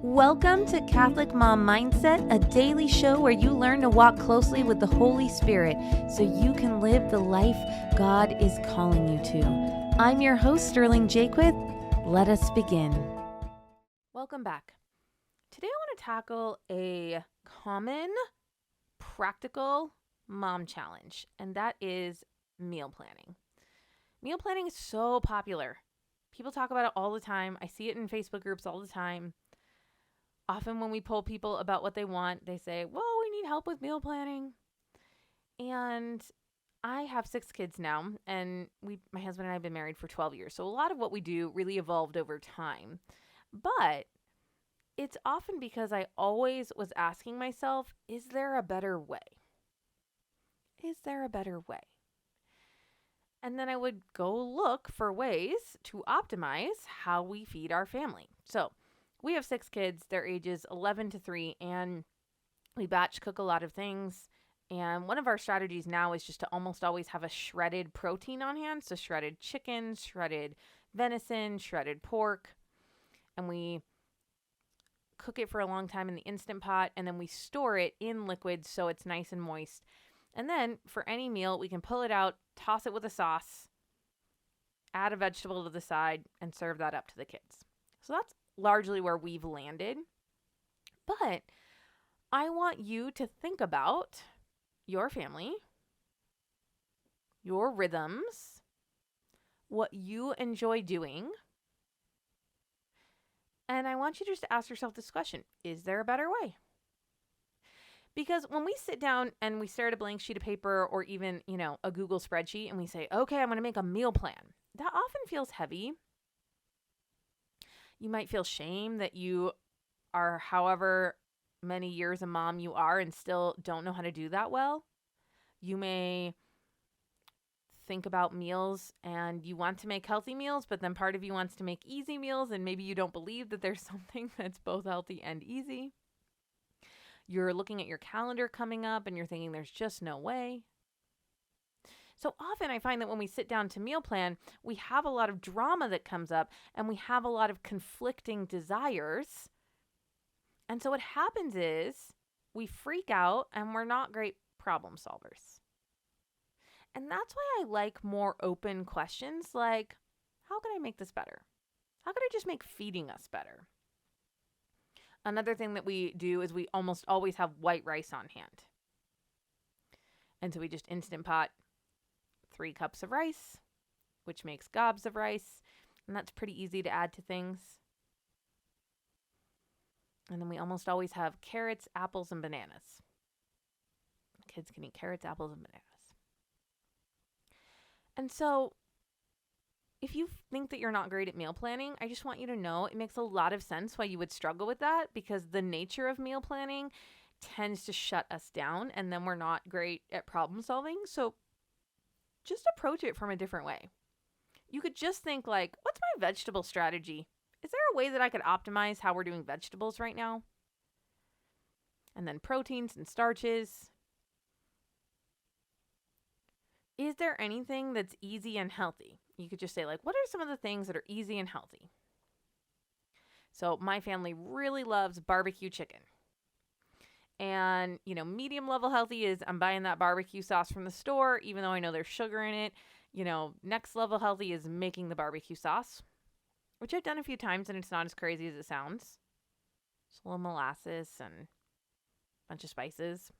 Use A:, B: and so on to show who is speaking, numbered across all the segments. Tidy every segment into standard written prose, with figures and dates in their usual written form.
A: Welcome to Catholic Mom Mindset, a daily show where you learn to walk closely with the Holy Spirit so you can live the life God is calling you to. I'm your host, Sterling Jaquith. Let us begin. Welcome back. Today I want to tackle a common, practical mom challenge, and that is meal planning. Meal planning is so popular. People talk about it all the time. I see it in Facebook groups all the time. Often when we poll people about what they want, they say, well, we need help with meal planning. And I have 6 kids now, and my husband and I have been married for 12 years. So a lot of what we do really evolved over time. But it's often because I always was asking myself, is there a better way? Is there a better way? And then I would go look for ways to optimize how we feed our family. So we have 6 kids, their ages 11 to 3, and we batch cook a lot of things. And one of our strategies now is just to almost always have a shredded protein on hand. So shredded chicken, shredded venison, shredded pork. And we cook it for a long time in the Instant Pot, and then we store it in liquid so it's nice and moist. And then for any meal, we can pull it out, toss it with a sauce, add a vegetable to the side, and serve that up to the kids. So that's largely where we've landed. But I want you to think about your family, your rhythms, what you enjoy doing. And I want you just to ask yourself this question: is there a better way? Because when we sit down and we stare at a blank sheet of paper or even, a Google spreadsheet and we say, okay, I'm going to make a meal plan, that often feels heavy. You might feel shame that you are however many years a mom you are and still don't know how to do that well. You may think about meals and you want to make healthy meals, but then part of you wants to make easy meals, and maybe you don't believe that there's something that's both healthy and easy. You're looking at your calendar coming up and you're thinking there's just no way. So often I find that when we sit down to meal plan, we have a lot of drama that comes up and we have a lot of conflicting desires. And so what happens is we freak out and we're not great problem solvers. And that's why I like more open questions like, how can I make this better? How can I just make feeding us better? Another thing that we do is we almost always have white rice on hand. And so we just Instant Pot 3 cups of rice, which makes gobs of rice. And that's pretty easy to add to things. And then we almost always have carrots, apples, and bananas. Kids can eat carrots, apples, and bananas. And so if you think that you're not great at meal planning, I just want you to know it makes a lot of sense why you would struggle with that, because the nature of meal planning tends to shut us down and then we're not great at problem solving. So just approach it from a different way. You could just think like, what's my vegetable strategy? Is there a way that I could optimize how we're doing vegetables right now? And then proteins and starches. Is there anything that's easy and healthy? You could just say like, what are some of the things that are easy and healthy? So my family really loves barbecue chicken. And, medium level healthy is I'm buying that barbecue sauce from the store, even though I know there's sugar in it. Next level healthy is making the barbecue sauce, which I've done a few times and it's not as crazy as it sounds. Just a little molasses and a bunch of spices.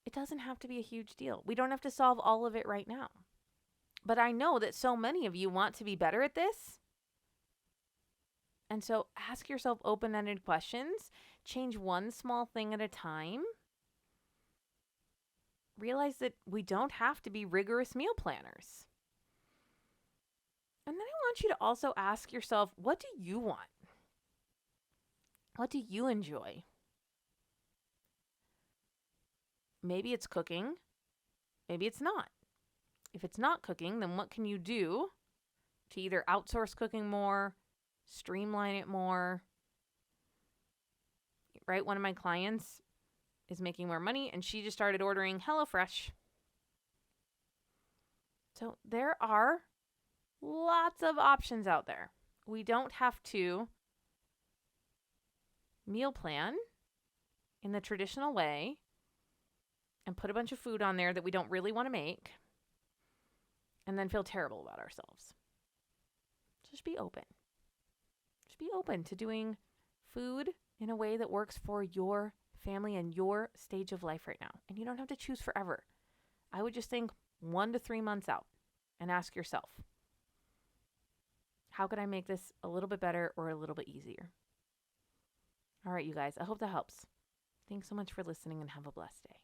A: It doesn't have to be a huge deal. We don't have to solve all of it right now. But I know that so many of you want to be better at this. And so ask yourself open-ended questions. Change one small thing at a time. Realize that we don't have to be rigorous meal planners. And then I want you to also ask yourself, what do you want? What do you enjoy? Maybe it's cooking. Maybe it's not. If it's not cooking, then what can you do to either outsource cooking more, streamline it more? Right? One of my clients is making more money and she just started ordering HelloFresh. So there are lots of options out there. we don't have to meal plan in the traditional way and put a bunch of food on there that we don't really want to make and then feel terrible about ourselves. Just be open. Just be open to doing food in a way that works for your family and your stage of life right now. And you don't have to choose forever. I would just think 1 to 3 months out and ask yourself, how could I make this a little bit better or a little bit easier? All right, you guys, I hope that helps. Thanks so much for listening and have a blessed day.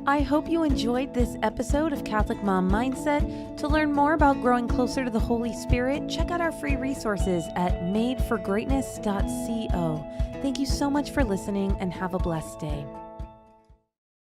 A: I hope you enjoyed this episode of Catholic Mom Mindset. To learn more about growing closer to the Holy Spirit, check out our free resources at madeforgreatness.co. Thank you so much for listening and have a blessed day.